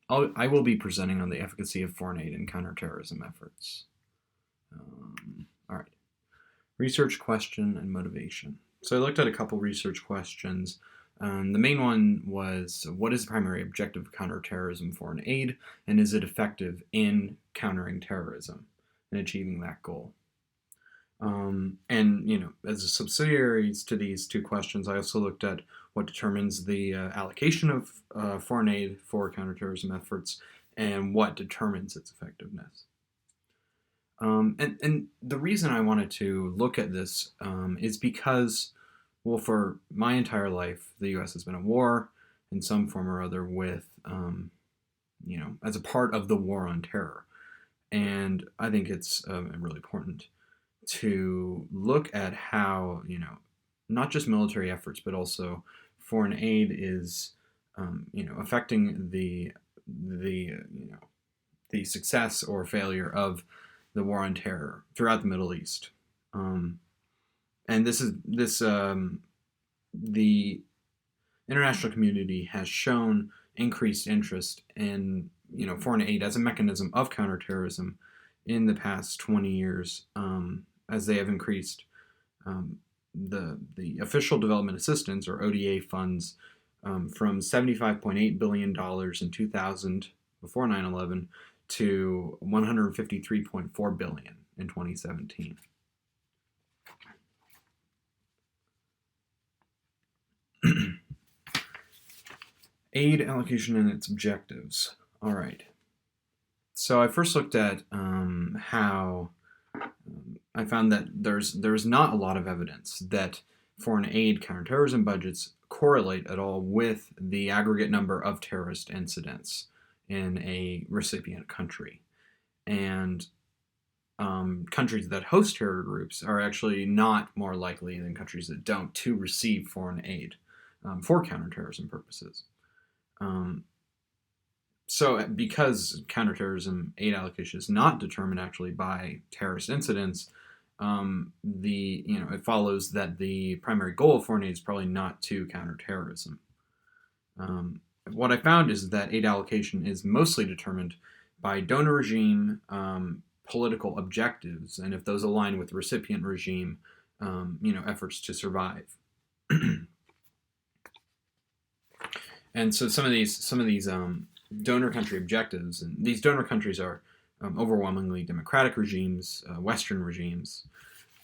I will be presenting on the efficacy of foreign aid in counterterrorism efforts. All right. Research question and motivation. So I looked at a couple research questions. The main one was, what is the primary objective of counterterrorism foreign aid, and is it effective in countering terrorism and achieving that goal? And, as a subsidiaries to these two questions, I also looked at what determines the allocation of foreign aid for counterterrorism efforts and what determines its effectiveness. And the reason I wanted to look at this is because, well, for my entire life, the U.S. has been at war in some form or other with, as a part of the war on terror. And I think it's really important to look at how, not just military efforts, but also foreign aid is, affecting the success or failure of the war on terror throughout the Middle East. And the international community has shown increased interest in, foreign aid as a mechanism of counterterrorism in the past 20 years, as they have increased the official development assistance, or ODA funds, from $75.8 billion in 2000, before 9/11, to $153.4 billion in 2017. Aid allocation and its objectives. All right. So I first looked at how I found that there's not a lot of evidence that foreign aid counterterrorism budgets correlate at all with the aggregate number of terrorist incidents in a recipient country. And countries that host terror groups are actually not more likely than countries that don't to receive foreign aid for counterterrorism purposes. So because counterterrorism aid allocation is not determined actually by terrorist incidents, it follows that the primary goal of foreign aid is probably not to counter terrorism. What I found is that aid allocation is mostly determined by donor regime political objectives, and if those align with recipient regime, efforts to survive. And so some of these donor country objectives, and these donor countries are overwhelmingly democratic regimes, Western regimes.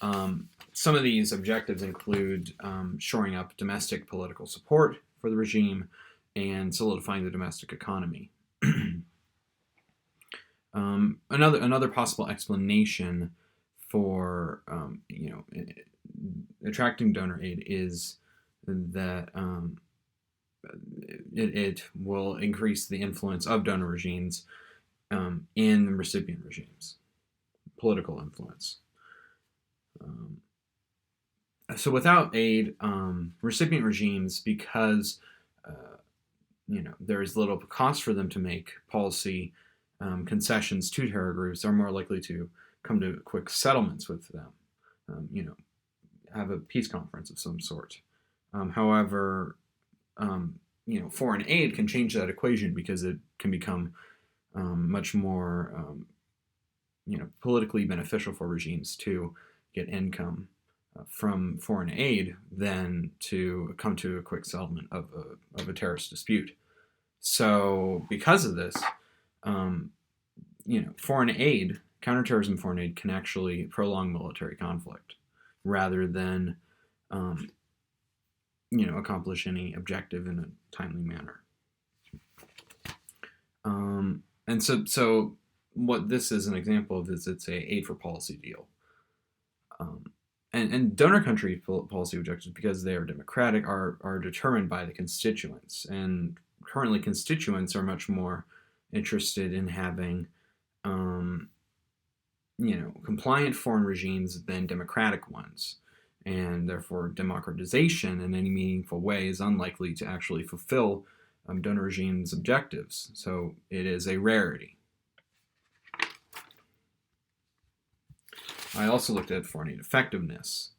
Some of these objectives include shoring up domestic political support for the regime and solidifying the domestic economy. Another possible explanation for attracting donor aid is that it will increase the influence of donor regimes in recipient regimes, political influence. So without aid, recipient regimes, because there is little cost for them to make policy concessions to terror groups, are more likely to come to quick settlements with them. Have a peace conference of some sort. However, foreign aid can change that equation, because it can become much more, politically beneficial for regimes to get income from foreign aid than to come to a quick settlement of a terrorist dispute. So because of this, foreign aid, counterterrorism foreign aid, can actually prolong military conflict rather than accomplish any objective in a timely manner. And so what this is an example of is it's a aid for policy deal. And donor country policy objectives, because they are democratic, are determined by the constituents. And currently constituents are much more interested in having compliant foreign regimes than democratic ones. And therefore, democratization in any meaningful way is unlikely to actually fulfill donor regimes' objectives. So it is a rarity. I also looked at foreign aid effectiveness.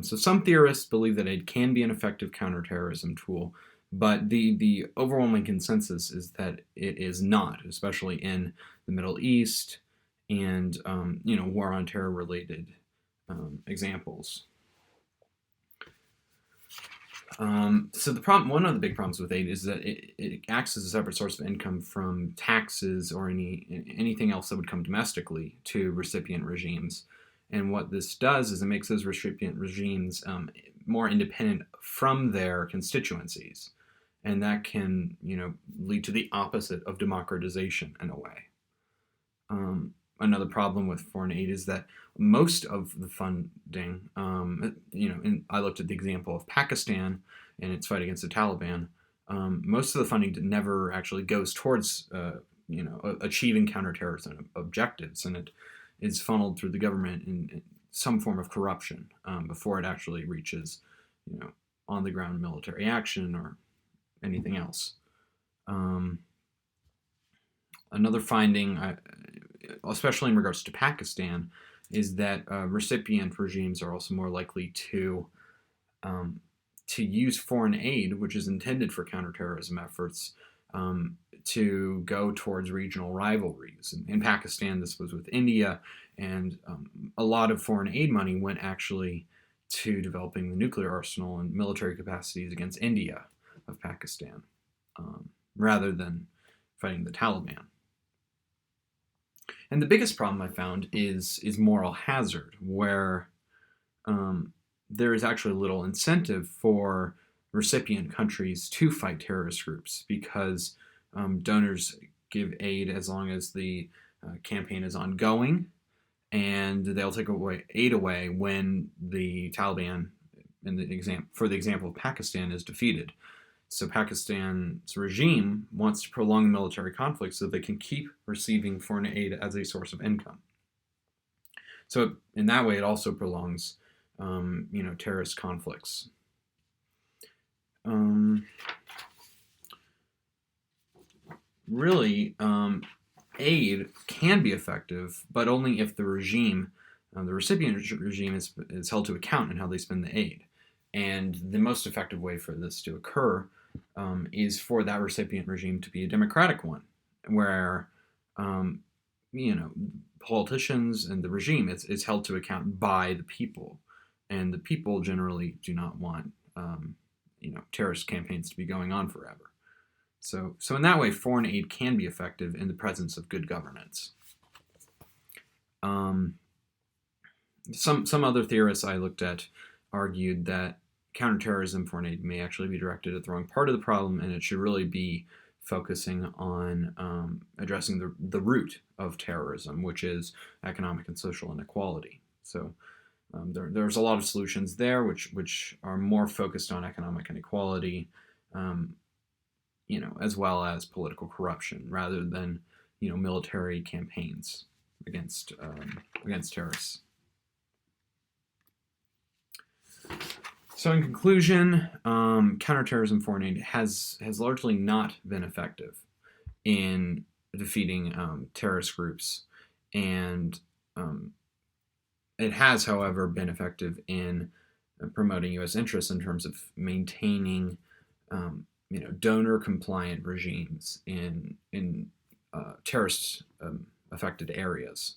So some theorists believe that aid can be an effective counterterrorism tool, But the overwhelming consensus is that it is not, especially in the Middle East and war on terror related examples. So one of the big problems with aid is that it acts as a separate source of income from taxes or anything else that would come domestically to recipient regimes. And what this does is it makes those recipient regimes more independent from their constituencies, and that can lead to the opposite of democratization in a way. Another problem with foreign aid is that most of the funding, and I looked at the example of Pakistan and its fight against the Taliban. Most of the funding never actually goes towards, achieving counterterrorism objectives, and it is funneled through the government in some form of corruption before it actually reaches, on the ground military action or anything else. Another finding, especially in regards to Pakistan, is that recipient regimes are also more likely to use foreign aid, which is intended for counterterrorism efforts, to go towards regional rivalries. In Pakistan, this was with India, and a lot of foreign aid money went actually to developing the nuclear arsenal and military capacities against India of Pakistan, rather than fighting the Taliban. And the biggest problem I found is moral hazard, where there is actually little incentive for recipient countries to fight terrorist groups, because donors give aid as long as the campaign is ongoing, and they'll take aid away when the Taliban, for the example of Pakistan, is defeated. So Pakistan's regime wants to prolong the military conflict so they can keep receiving foreign aid as a source of income. So in that way, it also prolongs, terrorist conflicts. Really, aid can be effective, but only if the regime, the recipient regime, is held to account in how they spend the aid. And the most effective way for this to occur is for that recipient regime to be a democratic one, where politicians and the regime is held to account by the people, and the people generally do not want terrorist campaigns to be going on forever. So in that way, foreign aid can be effective in the presence of good governance. Some other theorists I looked at argued that counterterrorism foreign aid may actually be directed at the wrong part of the problem, and it should really be focusing on addressing the root of terrorism, which is economic and social inequality. So there's a lot of solutions there which are more focused on economic inequality, as well as political corruption, rather than military campaigns against terrorists. So in conclusion, counterterrorism foreign aid has largely not been effective in defeating terrorist groups, and it has, however, been effective in promoting U.S. interests in terms of maintaining, donor-compliant regimes in terrorist affected areas,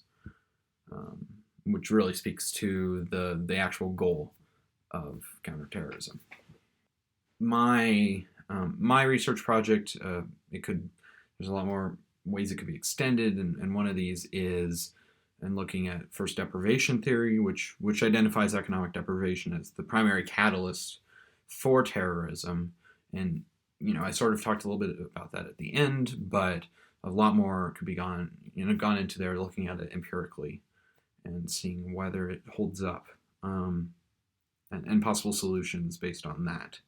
which really speaks to the actual goal of counterterrorism. My research project, there's a lot more ways it could be extended, and one of these is in looking at first deprivation theory, which identifies economic deprivation as the primary catalyst for terrorism. And I sort of talked a little bit about that at the end, but a lot more could be gone into there, looking at it empirically and seeing whether it holds up, and possible solutions based on that.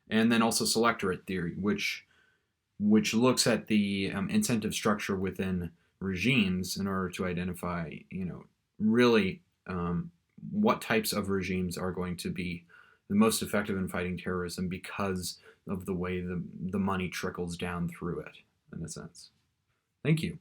And then also selectorate theory, which looks at the incentive structure within regimes in order to identify, really what types of regimes are going to be the most effective in fighting terrorism because of the way the money trickles down through it, in a sense. Thank you.